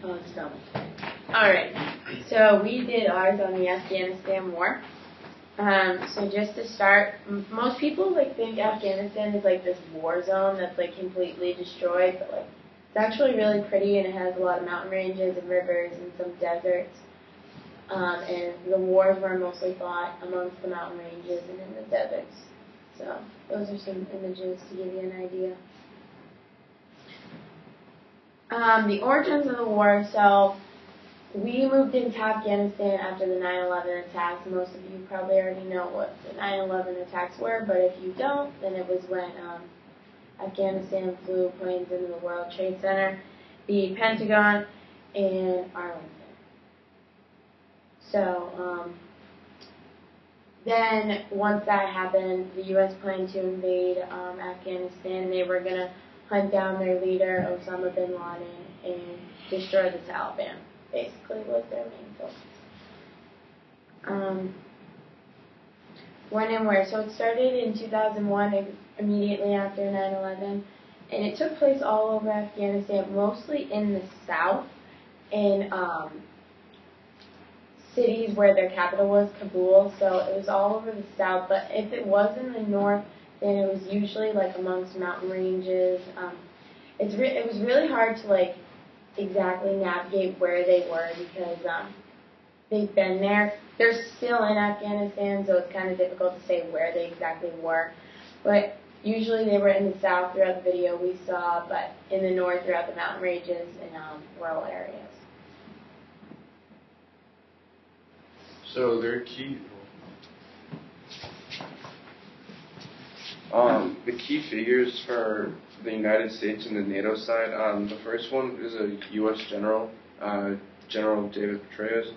Oh, so. Alright, so we did ours on the Afghanistan War. So just to start, most people think Afghanistan is this war zone that's completely destroyed, but it's actually really pretty, and it has a lot of mountain ranges and rivers and some deserts. And the wars were mostly fought amongst the mountain ranges and in the deserts. So those are some images to give you an idea. The origins of the war. So we moved into Afghanistan after the 9/11 attacks. Most of you probably already know what the 9/11 attacks were, but if you don't, then it was when Afghanistan flew planes into the World Trade Center, the Pentagon, and Arlington. So then once that happened, the U.S. planned to invade Afghanistan. They were going to hunt down their leader, Osama bin Laden, and destroy the Taliban. Basically was their main focus. When and where? So it started in 2001, immediately after 9/11, and it took place all over Afghanistan, mostly in the south, in cities where their capital was, Kabul. So it was all over the south, but if it was in the north, then it was usually amongst mountain ranges. It was really hard to exactly navigate where they were because they've been there. They're still in Afghanistan, so it's kind of difficult to say where they exactly were. But usually they were in the south throughout the video we saw, but in the north throughout the mountain ranges and rural areas. So they're key. The key figures for the United States and the NATO side. The first one is a U.S. general, General David Petraeus.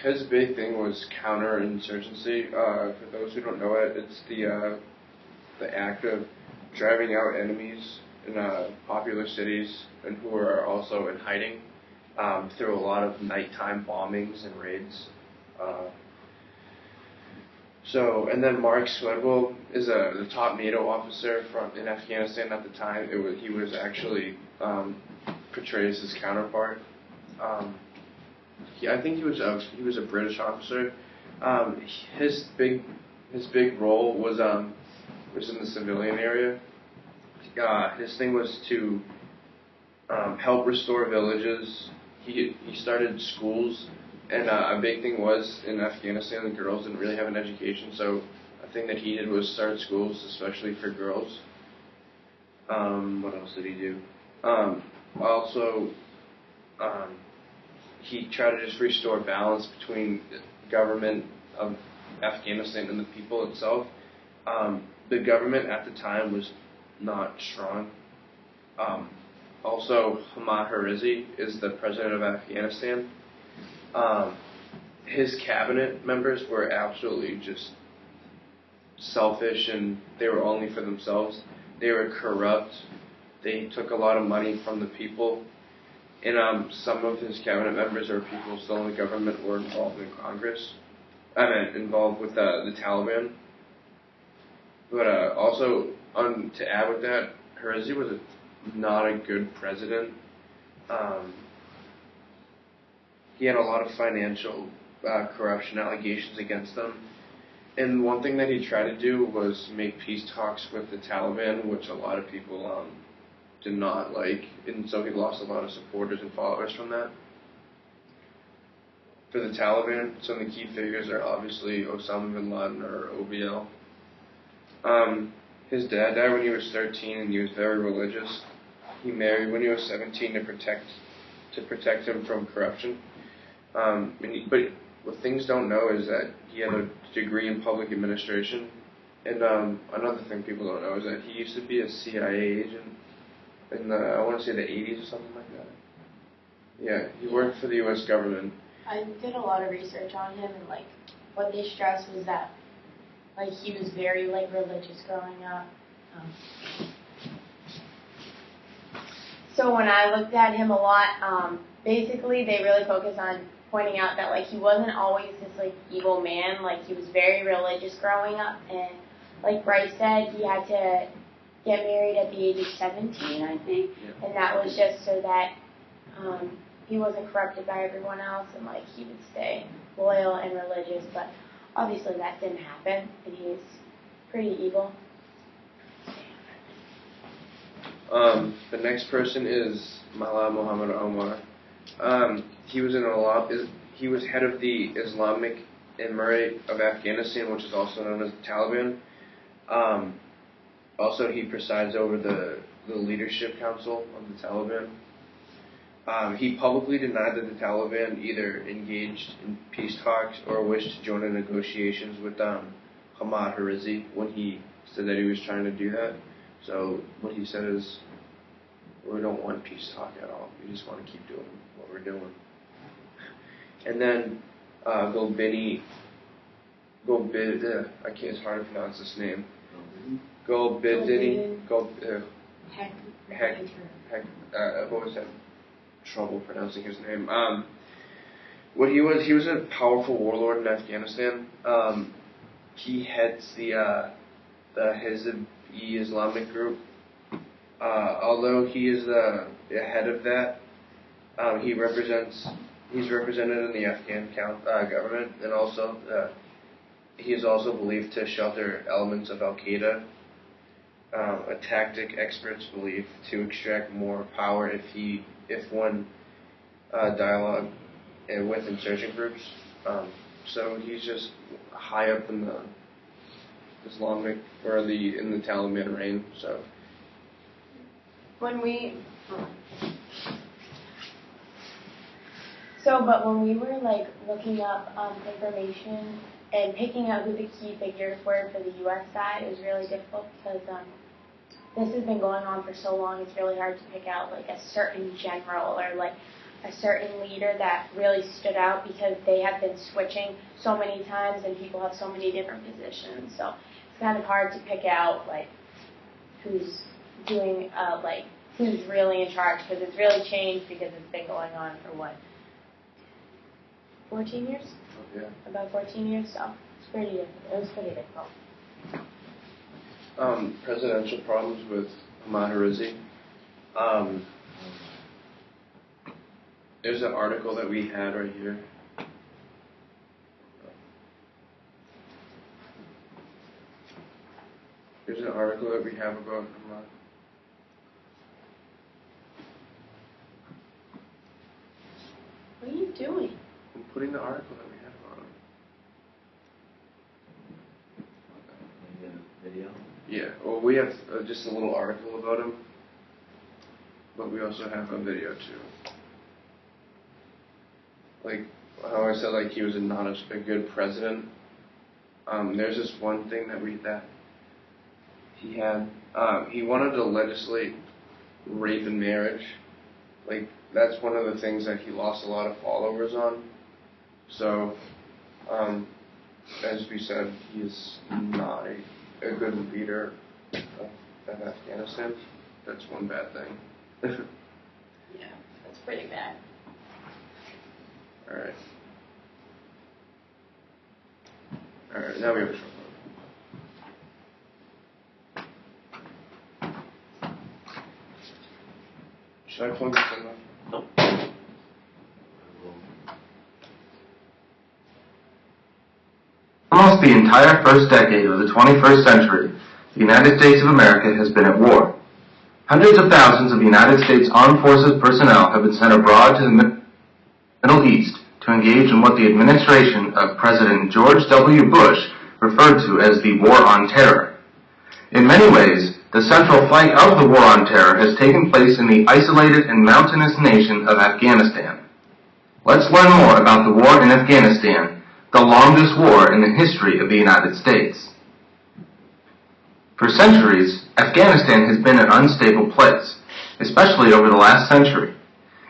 His big thing was counterinsurgency. For those who don't know it, it's the act of driving out enemies in popular cities and who are also in hiding through a lot of nighttime bombings and raids. And then Mark Swedwell is the top NATO officer in Afghanistan at the time. He was actually Petraeus' counterpart. I think he was a British officer. His big role was in the civilian area. His thing was to help restore villages. He started schools. And a big thing was, in Afghanistan, the girls didn't really have an education, so a thing that he did was start schools, especially for girls. What else did he do? He tried to just restore balance between the government of Afghanistan and the people itself. The government at the time was not strong. Hamad Karzai is the president of Afghanistan. His cabinet members were absolutely just selfish, and they were only for themselves. They were corrupt. They took a lot of money from the people. And some of his cabinet members or people still in the government were involved in Congress. Involved with the Taliban. But to add with that, Karzai was not a good president. He had a lot of financial corruption allegations against him. And one thing that he tried to do was make peace talks with the Taliban, which a lot of people did not like. And so he lost a lot of supporters and followers from that. For the Taliban, some of the key figures are obviously Osama bin Laden or OBL. His dad died when he was 13 and he was very religious. He married when he was 17 to protect him from corruption. But what things don't know is that he had a degree in public administration. And another thing people don't know is that he used to be a CIA agent in I want to say the 80s or something like that. Yeah, he worked for the U.S. government. I did a lot of research on him, and what they stressed was that he was very religious growing up. So when I looked at him a lot, basically they really focused on pointing out that he wasn't always this evil man. He was very religious growing up, and like Bryce said, he had to get married at the age of 17, I think, and that was just so that he wasn't corrupted by everyone else, and like he would stay loyal and religious. But obviously that didn't happen, and he's pretty evil. The next person is Mullah Muhammad Omar. He was head of the Islamic Emirate of Afghanistan, which is also known as the Taliban. Also, he presides over the Leadership Council of the Taliban. He publicly denied that the Taliban either engaged in peace talks or wished to join in negotiations with Hamad Harizi when he said that he was trying to do that. So what he said is, we don't want peace talk at all. We just want to keep doing what we're doing. And then it's hard to pronounce this name. Golbidini. What was that? Trouble pronouncing his name. He was a powerful warlord in Afghanistan. He heads the Hizb-e Islamic group. Although he is the head of that, he's represented in the Afghan government, and also he is also believed to shelter elements of Al-Qaeda, a tactic experts believe to extract more power if one dialogue with insurgent groups. So he's just high up in the Islamic in the Taliban reign. So when we were like looking up information and picking out who the key figures were for the U.S. side, it was really difficult because this has been going on for so long. It's really hard to pick out like a certain general or like a certain leader that really stood out because they have been switching so many times and people have so many different positions. So it's kind of hard to pick out like who's doing who's really in charge, because it's really changed because it's been going on for 14 years? Yeah. About 14 years, so it was pretty difficult. Presidential problems with Hamad Harizi. There's an article that we had right here. There's an article that we have about Hamad. What are you doing? I'm putting the article that we have on him. Video? Yeah, well, we have just a little article about him, but we also have a video too. Like how I said, like he was not a good president. There's this one thing that he had. He wanted to legislate rape and marriage. Like that's one of the things that he lost a lot of followers on. So, as we said, he is not a good leader of Afghanistan. That's one bad thing. Yeah, that's pretty bad. Alright, now we have a short one. Should I plug this in? Nope. Almost the entire first decade of the 21st century, the United States of America has been at war. Hundreds of thousands of United States Armed Forces personnel have been sent abroad to the Middle East to engage in what the administration of President George W. Bush referred to as the War on Terror. In many ways, the central flank of the War on Terror has taken place in the isolated and mountainous nation of Afghanistan. Let's learn more about the war in Afghanistan, the longest war in the history of the United States. For centuries, Afghanistan has been an unstable place, especially over the last century.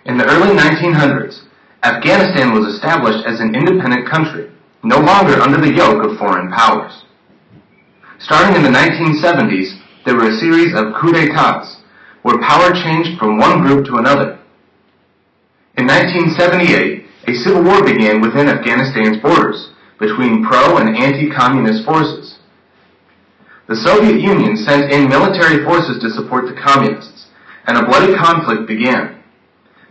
In the early 1900s, Afghanistan was established as an independent country, no longer under the yoke of foreign powers. Starting in the 1970s, there were a series of coups d'etats, where power changed from one group to another. In 1978, a civil war began within Afghanistan's borders, between pro- and anti-communist forces. The Soviet Union sent in military forces to support the communists, and a bloody conflict began.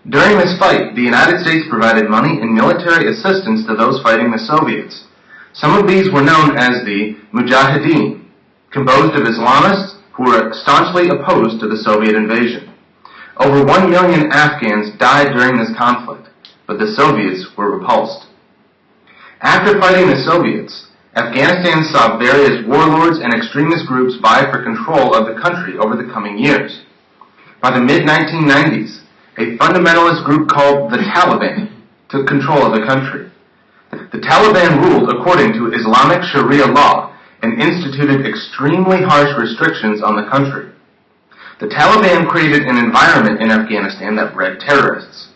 During this fight, the United States provided money and military assistance to those fighting the Soviets. Some of these were known as the Mujahideen, composed of Islamists who were staunchly opposed to the Soviet invasion. Over 1 million Afghans died during this conflict, but the Soviets were repulsed. After fighting the Soviets, Afghanistan saw various warlords and extremist groups vie for control of the country over the coming years. By the mid-1990s, a fundamentalist group called the Taliban took control of the country. The Taliban ruled according to Islamic Sharia law and instituted extremely harsh restrictions on the country. The Taliban created an environment in Afghanistan that bred terrorists.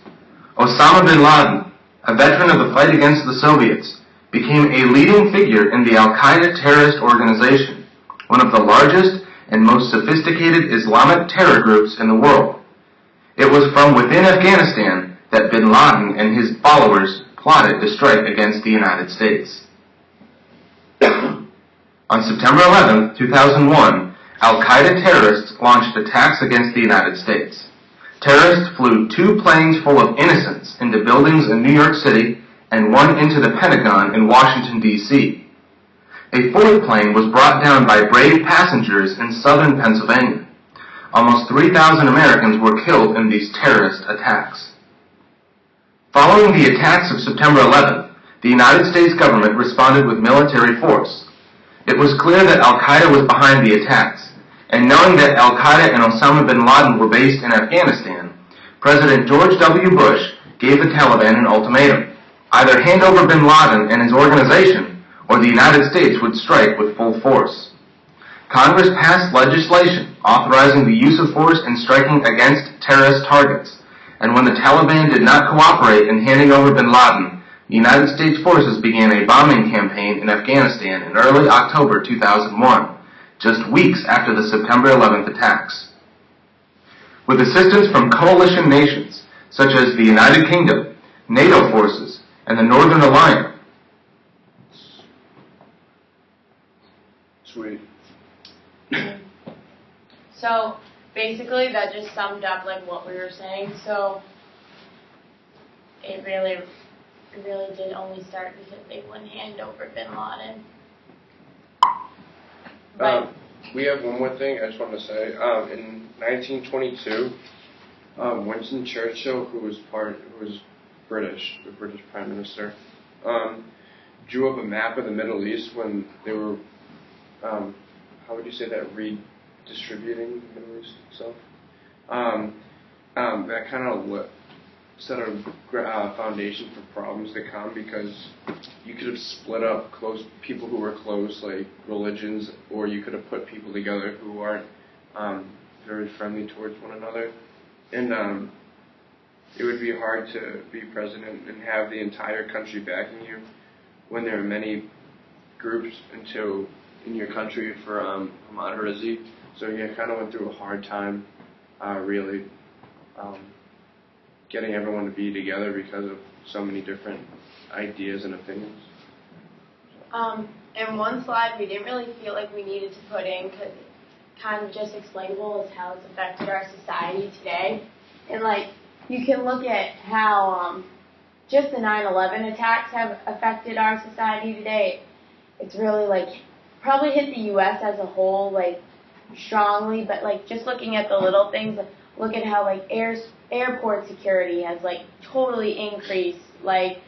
Osama bin Laden, a veteran of the fight against the Soviets, became a leading figure in the Al-Qaeda terrorist organization, one of the largest and most sophisticated Islamic terror groups in the world. It was from within Afghanistan that bin Laden and his followers plotted to strike against the United States. On September 11, 2001, Al-Qaeda terrorists launched attacks against the United States. Terrorists flew 2 planes full of innocents into buildings in New York City and 1 into the Pentagon in Washington, D.C. A 4th plane was brought down by brave passengers in southern Pennsylvania. Almost 3,000 Americans were killed in these terrorist attacks. Following the attacks of September 11th, the United States government responded with military force. It was clear that Al-Qaeda was behind the attacks, and knowing that Al-Qaeda and Osama bin Laden were based in Afghanistan, President George W. Bush gave the Taliban an ultimatum. Either hand over bin Laden and his organization, or the United States would strike with full force. Congress passed legislation authorizing the use of force in striking against terrorist targets, and when the Taliban did not cooperate in handing over bin Laden, the United States forces began a bombing campaign in Afghanistan in early October 2001, just weeks after the September 11th attacks. With assistance from coalition nations, such as the United Kingdom, NATO forces, and the Northern Alliance. Sweet. So basically that just summed up like what we were saying. So it really did only start because they wouldn't hand over bin Laden. But We have one more thing I just want to say. In 1922, Winston Churchill, who was British, the British Prime Minister, drew up a map of the Middle East when they were, how would you say that, redistributing the Middle East itself? That kind of set a foundation for problems to come, because you could have split up people who were close, like religions, or you could have put people together who aren't very friendly towards one another. And it would be hard to be president and have the entire country backing you when there are many groups in your country for moderacy. So you kind of went through a hard time really getting everyone to be together because of so many different ideas and opinions. And one slide we didn't really feel like we needed to put in because it's kind of just explainable is how it's affected our society today. And like you can look at how just the 9/11 attacks have affected our society today. It's really like probably hit the U.S. as a whole like strongly, but like just looking at the little things, look at how like airport security has like totally increased, like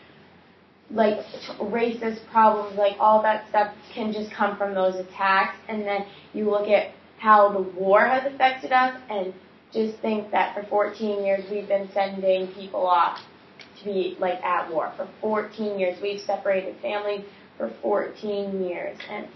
racist problems, like all that stuff can just come from those attacks. And then you look at how the war has affected us and just think that for 14 years we've been sending people off to be like at war. For 14 years we've separated families for 14 years, and